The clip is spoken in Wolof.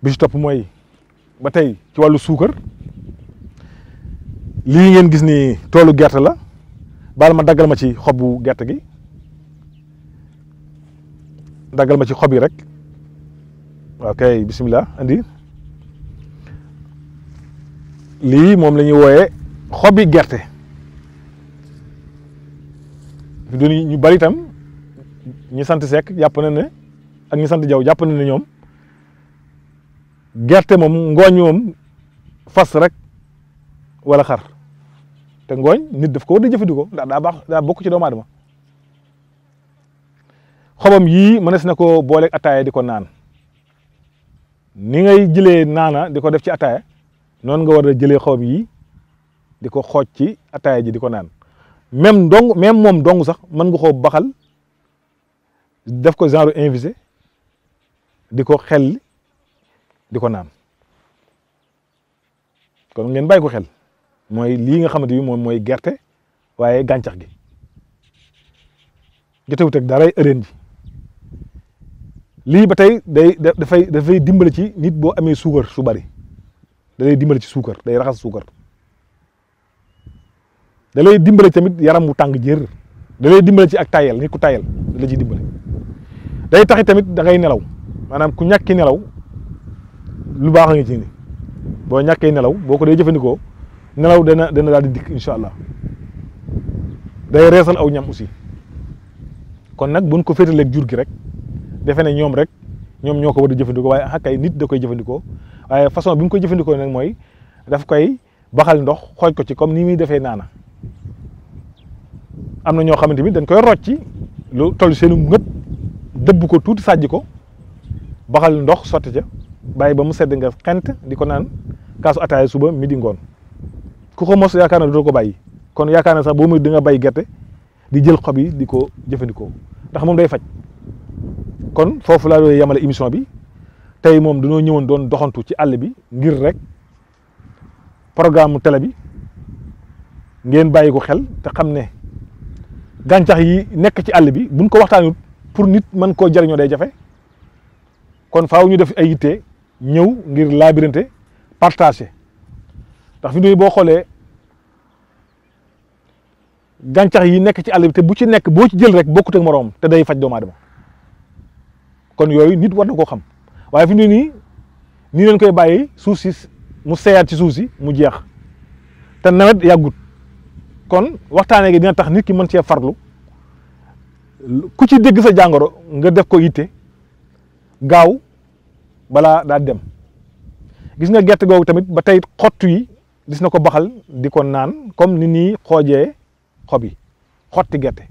bi ci topp mooy ba tey ci wàllu suukar lii ngeen gis ni toolu gerte la baal ma daggal ma ci xobu gerte gi daggal ma ci xob yi rek ok bismillah andi lii moom la ñuy wooyee xobi gerte ñu bari itam ñi sant Seck jàpp na ne ak ñi sant Jaw jàpp na ne ñoom gerte moom ngooñ moom fas rek wala xar te ngooñ nit daf ko war di jëfandikoo ndax daa baax daa bokk ci doomu aadama xobam yii mënees na ko booleeg ataaya di ko naan ni ngay jëlee naana di ko def ci ataaya noonu nga war a jëlee xobam yii di ko xooj ci ataaya ji di ko naan même moom dong sax mën nga koo baxal def ko genre infusé di ko xel di ko naan kon ngeen bàyyi ko xel mooy lii nga xamante ni moom mooy gerte waaye gàncax gi jotewut ak daray ëreen ji lii ba tey dafay dimbale ci nit boo amee suukar su bari da lay dimbale ci suukar day raxas suukar da lay dimbale tamit yaram mu tàng jër da lay dimbale ci ak tayel nit ku tayel da la ciy dimbale day taxi tamit da ngay nelaw maanaam ku ñàkki nelaw lu baax a ngi ci ni boo ñàkkee nelaw boo ko dee jëfandikoo nelaw dana daal di dikk incha allah day reesal aw ñam aussi kon nag buñ ko féetaleeg jur gi rek defe ne ñoom ñoo ko war a jëfandikoo waaye xakkay nit da koy jëfandikoo waaye façon bi mu koy jëfandikoo nag mooy daf koy baxal ndox xooj ko ci comme ni muy defee naana am na ñoo xamante ni dañ koy rocci lu toll seenu ngët dëbb ko tuuti sàjj ko baxal ndox sotti ca bàyyi ba mu sedd nga xent di ko naan kaasu ataaya suba midi ngoon ku ko mos yaakaar na doo ko bàyyi kon yaakaar na sax boo muy di nga bay gerte di jël xob yi di ko jëfandikoo ndax moom day faj kon foofu laa doon yemale émission bi tey moom dañoo ñëwoon doon doxantu ci àll bi ngir rek programme télé bi ngeen bàyyi ko xel te xam ne gàncax yi nekk ci àll bi buñ ko waxtaanut pour nit mën koo jariñoo day jafe kon faaw ñu def ay yitte ñëw ngir labirinte partager ndax fi boo xoolee gàncax yi nekk ci àll bi te bu ci nekk boo ci jël rek bokkut ak moroom te day faj doomu aadama kon yooyu nit war na koo xam waaye fi nii leen koy bàyyi suuf si mu seeyaat ci suuf si mu jeex te nawet yàggut kon waxtaanee gi dina tax nit ki mën cee farlu ku ci dégg sa jàngoro nga def ko yitte gaaw balaa daa dem gis nga gerte googu tamit ba tey xottu yi gis na ko baxal di ko naan comme ni ñuy xoojee xob yi xotti gerte